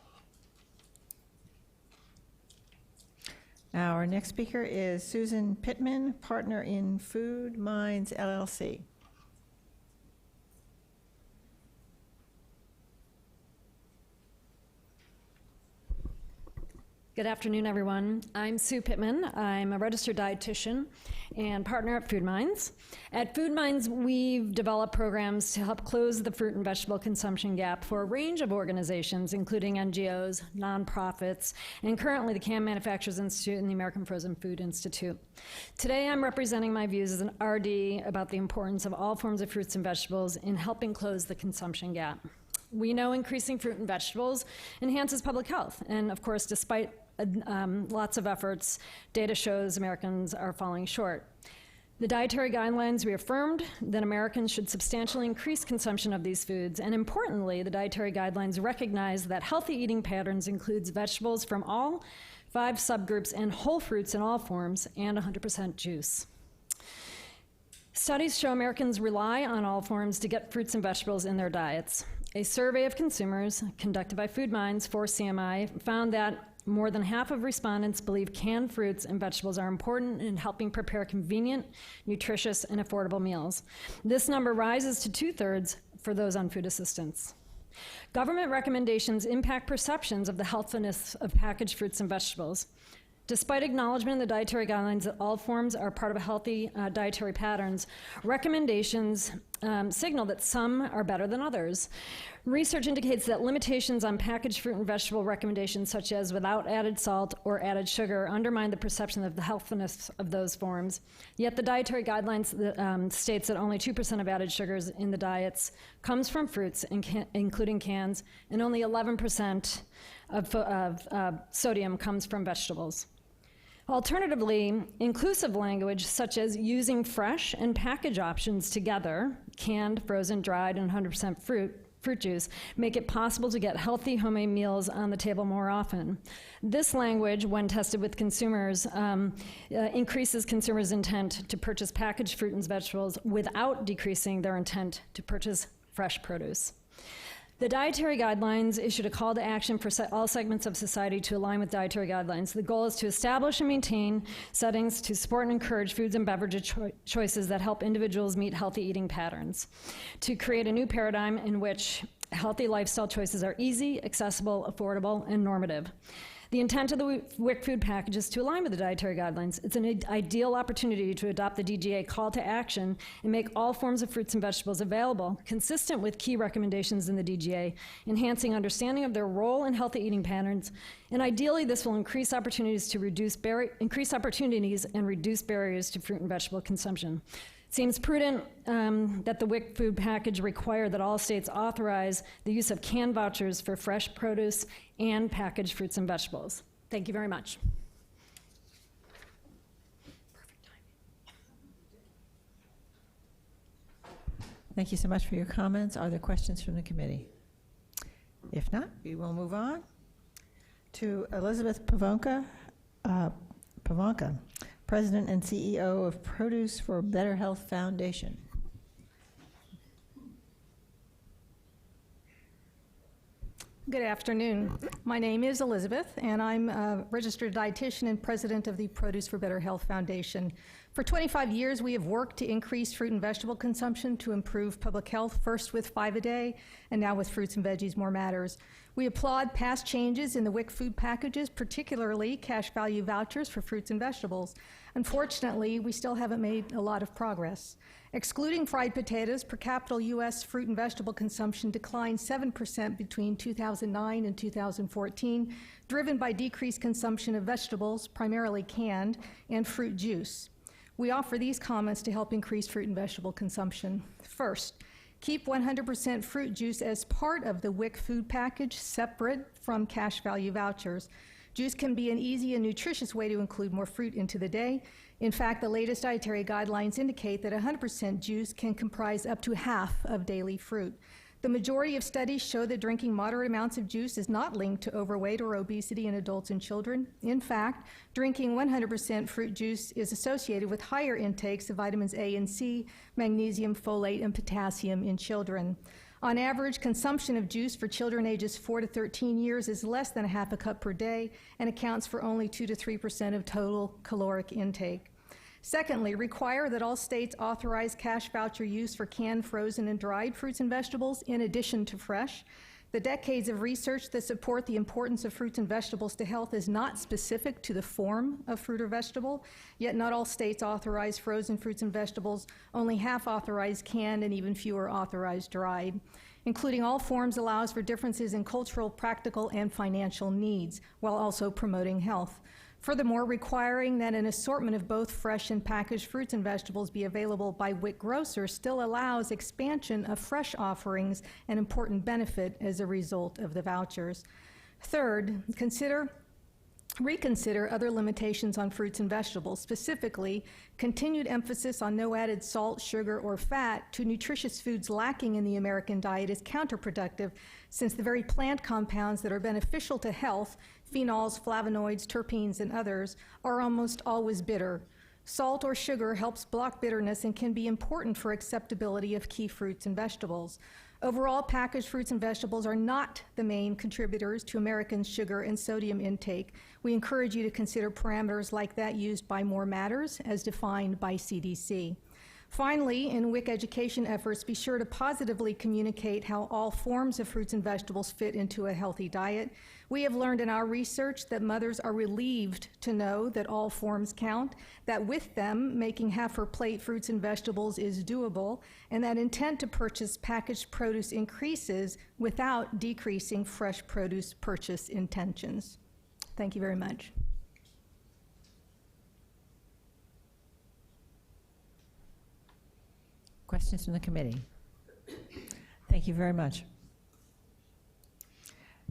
Our next speaker is Susan Pitman, partner in Food Minds, LLC. Good afternoon, everyone. I'm Sue Pitman. I'm a registered dietitian and partner at Food Minds. At Food Minds, we've developed programs to help close the fruit and vegetable consumption gap for a range of organizations, including NGOs, nonprofits, and currently the Can Manufacturers Institute and the American Frozen Food Institute. Today, I'm representing my views as an RD about the importance of all forms of fruits and vegetables in helping close the consumption gap. We know increasing fruit and vegetables enhances public health, and of course, despite lots of efforts, data shows Americans are falling short. The dietary guidelines reaffirmed that Americans should substantially increase consumption of these foods, and importantly, the dietary guidelines recognize that healthy eating patterns includes vegetables from all 5 subgroups and whole fruits in all forms and 100% juice. Studies show Americans rely on all forms to get fruits and vegetables in their diets. A survey of consumers conducted by Food Minds for CMI found that more than half of respondents believe canned fruits and vegetables are important in helping prepare convenient, nutritious, and affordable meals. This number rises to 2/3 for those on food assistance. Government recommendations impact perceptions of the healthfulness of packaged fruits and vegetables. Despite acknowledgement in the dietary guidelines that all forms are part of a healthy dietary patterns, recommendations signal that some are better than others. Research indicates that limitations on packaged fruit and vegetable recommendations, such as without added salt or added sugar, undermine the perception of the healthfulness of those forms. Yet the dietary guidelines states that only 2% of added sugars in the diets comes from fruits, including cans, and only 11% of sodium comes from vegetables. Alternatively, inclusive language such as using fresh and package options together, canned, frozen, dried, and 100% fruit juice, make it possible to get healthy homemade meals on the table more often. This language, when tested with consumers, increases consumers' intent to purchase packaged fruit and vegetables without decreasing their intent to purchase fresh produce. The dietary guidelines issued a call to action for all segments of society to align with dietary guidelines. The goal is to establish and maintain settings to support and encourage foods and beverage choices that help individuals meet healthy eating patterns, to create a new paradigm in which healthy lifestyle choices are easy, accessible, affordable, and normative. The intent of the WIC food package is to align with the dietary guidelines. It's an ideal opportunity to adopt the DGA call to action and make all forms of fruits and vegetables available, consistent with key recommendations in the DGA, enhancing understanding of their role in healthy eating patterns. And ideally, this will increase opportunities and reduce barriers to fruit and vegetable consumption. It seems prudent that the WIC food package require that all states authorize the use of canned vouchers for fresh produce and packaged fruits and vegetables. Thank you very much. Thank you so much for your comments. Are there questions from the committee? If not, we will move on to Elizabeth Pavonka, President and CEO of Produce for Better Health Foundation. Good afternoon. My name is Elizabeth, and I'm a registered dietitian and president of the Produce for Better Health Foundation. For 25 years, we have worked to increase fruit and vegetable consumption to improve public health, first with 5 a day, and now with Fruits and Veggies More Matters. We applaud past changes in the WIC food packages, particularly cash value vouchers for fruits and vegetables. Unfortunately, we still haven't made a lot of progress. Excluding fried potatoes, per capita U.S. fruit and vegetable consumption declined 7% between 2009 and 2014, driven by decreased consumption of vegetables, primarily canned, and fruit juice. We offer these comments to help increase fruit and vegetable consumption. First, keep 100% fruit juice as part of the WIC food package, separate from cash value vouchers. Juice can be an easy and nutritious way to include more fruit into the day. In fact, the latest dietary guidelines indicate that 100% juice can comprise up to half of daily fruit. The majority of studies show that drinking moderate amounts of juice is not linked to overweight or obesity in adults and children. In fact, drinking 100% fruit juice is associated with higher intakes of vitamins A and C, magnesium, folate, and potassium in children. On average, consumption of juice for children ages 4 to 13 years is less than a half a cup per day and accounts for only 2 to 3% of total caloric intake. Secondly, require that all states authorize cash voucher use for canned, frozen, and dried fruits and vegetables in addition to fresh. The decades of research that support the importance of fruits and vegetables to health is not specific to the form of fruit or vegetable, yet not all states authorize frozen fruits and vegetables, only half authorize canned, and even fewer authorize dried. Including all forms allows for differences in cultural, practical, and financial needs, while also promoting health. Furthermore, requiring that an assortment of both fresh and packaged fruits and vegetables be available by WIC grocers still allows expansion of fresh offerings, an important benefit as a result of the vouchers. Third, reconsider other limitations on fruits and vegetables, specifically continued emphasis on no added salt, sugar, or fat to nutritious foods lacking in the American diet is counterproductive, since the very plant compounds that are beneficial to health, phenols, flavonoids, terpenes, and others, are almost always bitter. Salt or sugar helps block bitterness and can be important for acceptability of key fruits and vegetables. Overall, packaged fruits and vegetables are not the main contributors to Americans' sugar and sodium intake. We encourage you to consider parameters like that used by More Matters as defined by CDC. Finally, in WIC education efforts, be sure to positively communicate how all forms of fruits and vegetables fit into a healthy diet. We have learned in our research that mothers are relieved to know that all forms count, that with them, making half her plate fruits and vegetables is doable, and that intent to purchase packaged produce increases without decreasing fresh produce purchase intentions. Thank you very much. Questions from the committee? Thank you very much.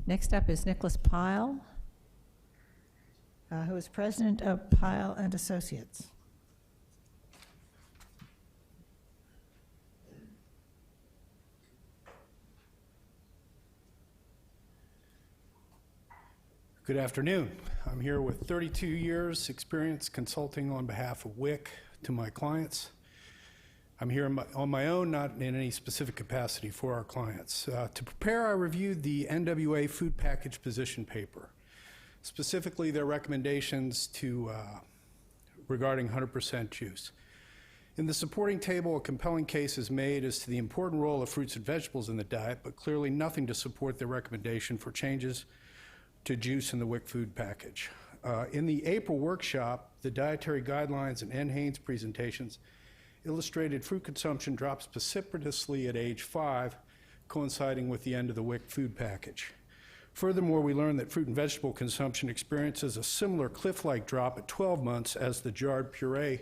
Next up is Nicholas Pyle, who is president of Pyle and Associates. Good afternoon. I'm here with 32 years experience consulting on behalf of WIC to my clients. I'm here on my own, not in any specific capacity for our clients. To prepare, I reviewed the NWA food package position paper, specifically their recommendations regarding 100% juice. In the supporting table, a compelling case is made as to the important role of fruits and vegetables in the diet, but clearly nothing to support their recommendation for changes to juice in the WIC food package. In the April workshop, the dietary guidelines and NHANES presentations illustrated fruit consumption drops precipitously at age 5, coinciding with the end of the WIC food package. Furthermore, we learned that fruit and vegetable consumption experiences a similar cliff-like drop at 12 months as the jarred puree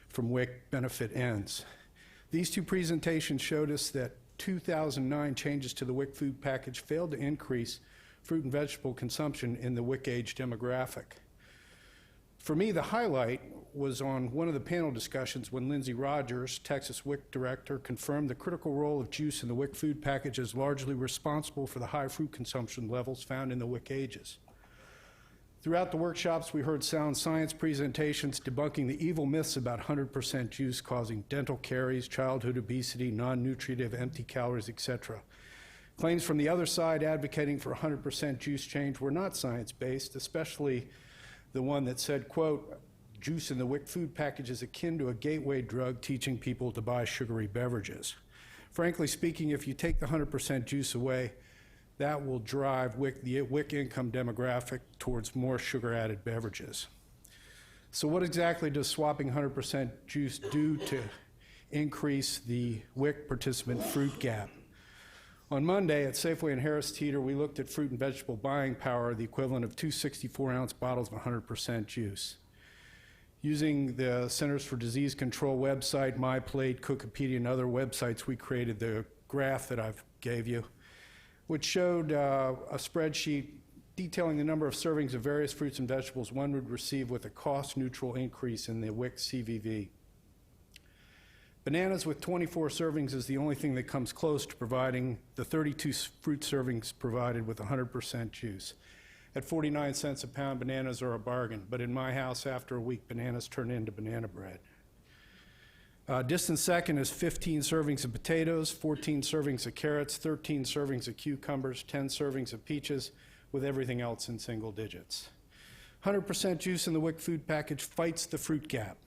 from WIC benefit ends. These two presentations showed us that 2009 changes to the WIC food package failed to increase fruit and vegetable consumption in the WIC age demographic. For me, the highlight was on one of the panel discussions when Lindsay Rogers, Texas WIC director, confirmed the critical role of juice in the WIC food package is largely responsible for the high fruit consumption levels found in the WIC ages. Throughout the workshops, we heard sound science presentations debunking the evil myths about 100% juice causing dental caries, childhood obesity, non-nutritive, empty calories, etc. Claims from the other side advocating for 100% juice change were not science-based, especially the one that said, quote, juice in the WIC food package is akin to a gateway drug teaching people to buy sugary beverages. Frankly speaking, if you take the 100% juice away, that will drive the WIC income demographic towards more sugar-added beverages. So what exactly does swapping 100% juice do to increase the WIC participant fruit gap? On Monday at Safeway and Harris Teeter, we looked at fruit and vegetable buying power, the equivalent of 2 64-ounce bottles of 100% juice. Using the Centers for Disease Control website, MyPlate, Cookopedia, and other websites, we created the graph that I've gave you, which showed a spreadsheet detailing the number of servings of various fruits and vegetables one would receive with a cost-neutral increase in the WIC CVV. Bananas with 24 servings is the only thing that comes close to providing the 32 fruit servings provided with 100% juice. At 49 cents a pound, bananas are a bargain, but in my house, after a week, bananas turn into banana bread. Distant second is 15 servings of potatoes, 14 servings of carrots, 13 servings of cucumbers, 10 servings of peaches, with everything else in single digits. 100% juice in the WIC food package fights the fruit gap.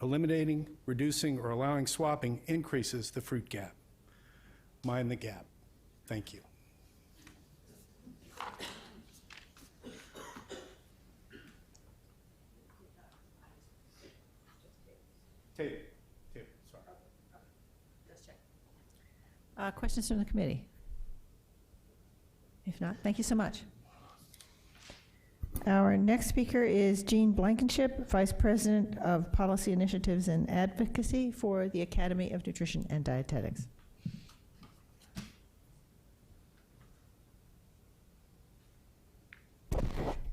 Eliminating, reducing, or allowing swapping increases the fruit gap. Mind the gap. Thank you. Sorry. Questions from the committee? If not, thank you so much. Our next speaker is Jeanne Blankenship, Vice President of Policy Initiatives and Advocacy for the Academy of Nutrition and Dietetics.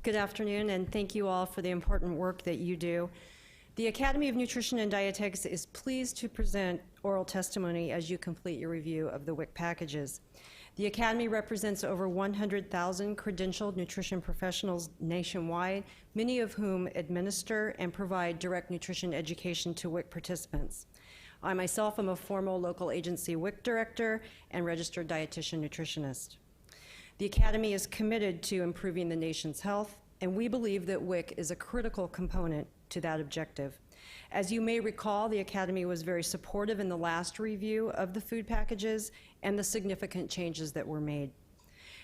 Good afternoon, and thank you all for the important work that you do. The Academy of Nutrition and Dietetics is pleased to present oral testimony as you complete your review of the WIC packages. The Academy represents over 100,000 credentialed nutrition professionals nationwide, many of whom administer and provide direct nutrition education to WIC participants. I myself am a formal local agency WIC director and registered dietitian nutritionist. The Academy is committed to improving the nation's health, and we believe that WIC is a critical component to that objective. As you may recall, the Academy was very supportive in the last review of the food packages and the significant changes that were made.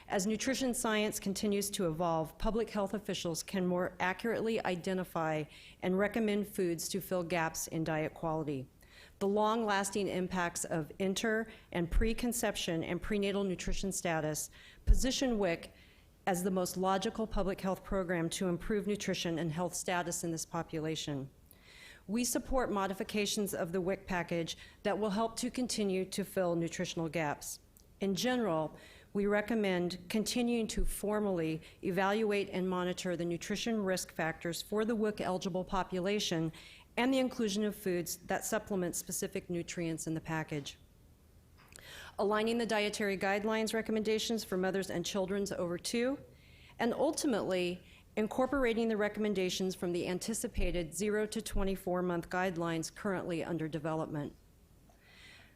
As nutrition science continues to evolve, public health officials can more accurately identify and recommend foods to fill gaps in diet quality. The long-lasting impacts of inter- and preconception and prenatal nutrition status position WIC as the most logical public health program to improve nutrition and health status in this population. We support modifications of the WIC package that will help to continue to fill nutritional gaps. In general, we recommend continuing to formally evaluate and monitor the nutrition risk factors for the WIC-eligible population and the inclusion of foods that supplement specific nutrients in the package. Aligning the dietary guidelines recommendations for mothers and children over 2, and ultimately incorporating the recommendations from the anticipated 0 to 24-month guidelines currently under development.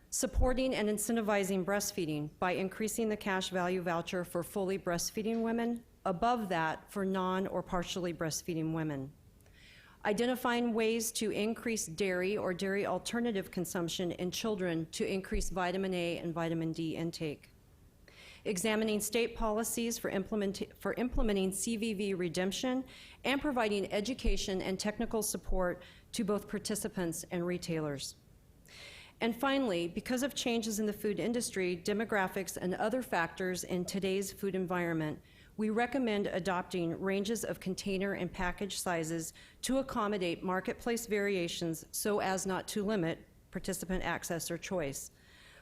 Supporting and incentivizing breastfeeding by increasing the cash value voucher for fully breastfeeding women, above that for non- or partially breastfeeding women. Identifying ways to increase dairy or dairy alternative consumption in children to increase vitamin A and vitamin D intake. Examining state policies for implementing CVV redemption and providing education and technical support to both participants and retailers. And finally, because of changes in the food industry, demographics, and other factors in today's food environment, we recommend adopting ranges of container and package sizes to accommodate marketplace variations so as not to limit participant access or choice.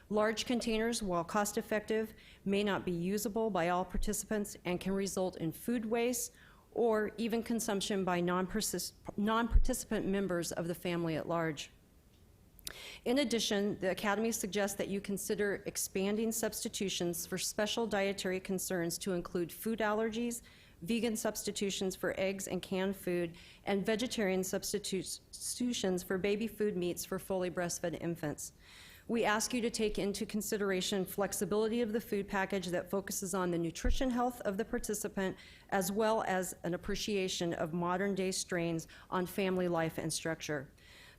Large containers, while cost-effective, may not be usable by all participants and can result in food waste or even consumption by non-participant members of the family at large. In addition, the Academy suggests that you consider expanding substitutions for special dietary concerns to include food allergies, vegan substitutions for eggs and canned food, and vegetarian substitutions for baby food meats for fully breastfed infants. We ask you to take into consideration flexibility of the food package that focuses on the nutrition health of the participant, as well as an appreciation of modern-day strains on family life and structure.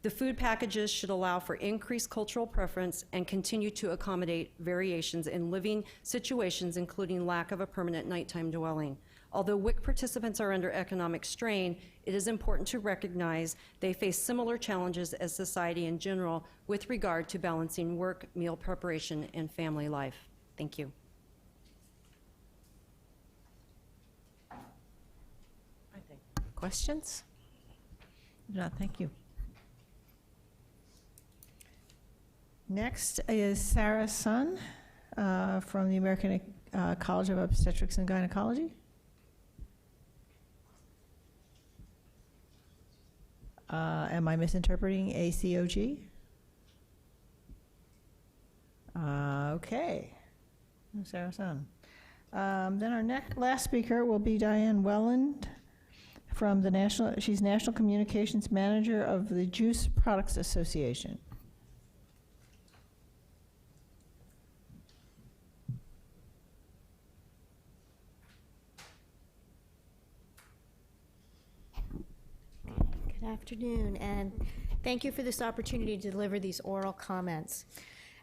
The food packages should allow for increased cultural preference and continue to accommodate variations in living situations, including lack of a permanent nighttime dwelling. Although WIC participants are under economic strain, it is important to recognize they face similar challenges as society in general with regard to balancing work, meal preparation, and family life. Thank you. Questions? No, thank you. Next is Sarah Sun from the American College of Obstetrics and Gynecology. Am I misinterpreting ACOG? Okay. Sarah Sun. Then our last speaker will be Diane Welland from the she's National Communications Manager of the Juice Products Association. Good afternoon, and thank you for this opportunity to deliver these oral comments.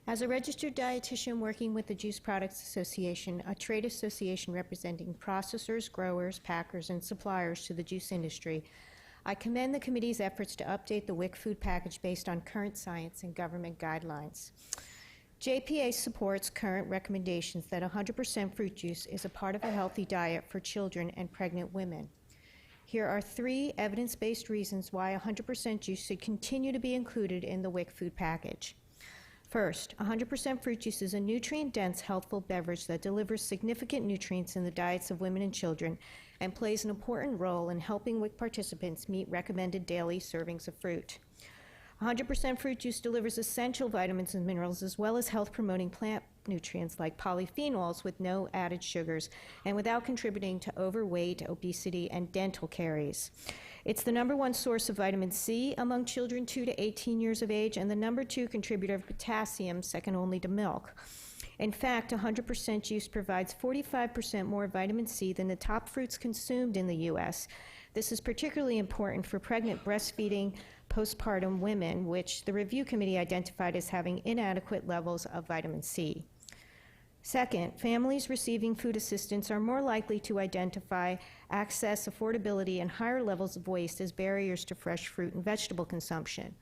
As a registered dietitian working with the Juice Products Association, a trade association representing processors, growers, packers, and suppliers to the juice industry, I commend the committee's efforts to update the WIC food package based on current science and government guidelines. JPA supports current recommendations that 100% fruit juice is a part of a healthy diet for children and pregnant women. Here are 3 evidence-based reasons why 100% juice should continue to be included in the WIC food package. First, 100% fruit juice is a nutrient-dense, healthful beverage that delivers significant nutrients in the diets of women and children and plays an important role in helping WIC participants meet recommended daily servings of fruit. 100% fruit juice delivers essential vitamins and minerals as well as health-promoting plant nutrients like polyphenols with no added sugars and without contributing to overweight, obesity, and dental caries. It's the #1 source of vitamin C among children 2 to 18 years of age and the #2 contributor of potassium, second only to milk. In fact, 100% juice provides 45% more vitamin C than the top fruits consumed in the U.S. This is particularly important for pregnant, breastfeeding, postpartum women, which the review committee identified as having inadequate levels of vitamin C. Second, families receiving food assistance are more likely to identify access, affordability, and higher levels of waste as barriers to fresh fruit and vegetable consumption.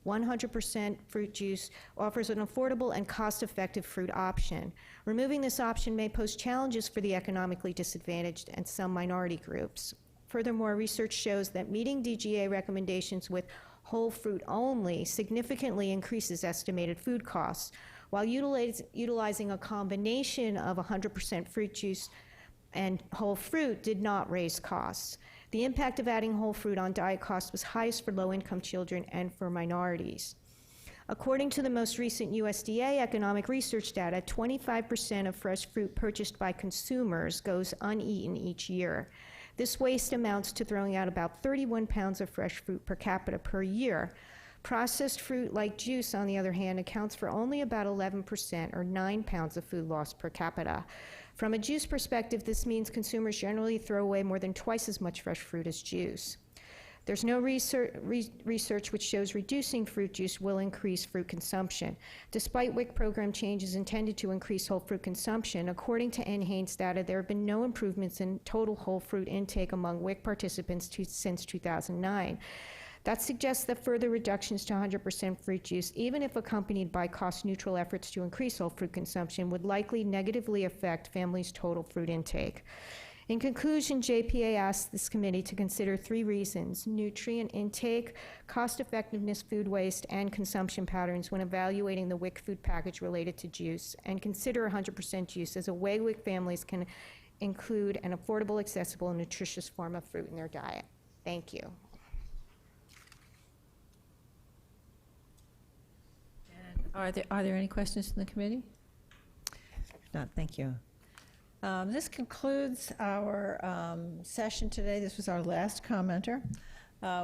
100% fruit juice offers an affordable and cost-effective fruit option. Removing this option may pose challenges for the economically disadvantaged and some minority groups. Furthermore, research shows that meeting DGA recommendations with whole fruit only significantly increases estimated food costs, while utilizing a combination of 100% fruit juice and whole fruit did not raise costs. The impact of adding whole fruit on diet costs was highest for low-income children and for minorities. According to the most recent USDA economic research data, 25% of fresh fruit purchased by consumers goes uneaten each year. This waste amounts to throwing out about 31 pounds of fresh fruit per capita per year. Processed fruit, like juice, on the other hand, accounts for only about 11%, or 9 pounds of food loss per capita. From a juice perspective, this means consumers generally throw away more than twice as much fresh fruit as juice. There's no research which shows reducing fruit juice will increase fruit consumption. Despite WIC program changes intended to increase whole fruit consumption, according to NHANES data, there have been no improvements in total whole fruit intake among WIC participants since 2009. That suggests that further reductions to 100% fruit juice, even if accompanied by cost-neutral efforts to increase whole fruit consumption, would likely negatively affect families' total fruit intake. In conclusion, JPA asked this committee to consider 3 reasons: nutrient intake, cost-effectiveness, food waste, and consumption patterns when evaluating the WIC food package related to juice, and consider 100% juice as a way WIC families can include an affordable, accessible, and nutritious form of fruit in their diet. Thank you. Are there any questions from the committee? If not, thank you. This concludes our session today. This was our last commenter.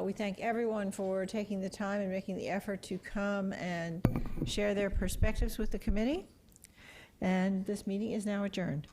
We thank everyone for taking the time and making the effort to come and share their perspectives with the committee. And this meeting is now adjourned.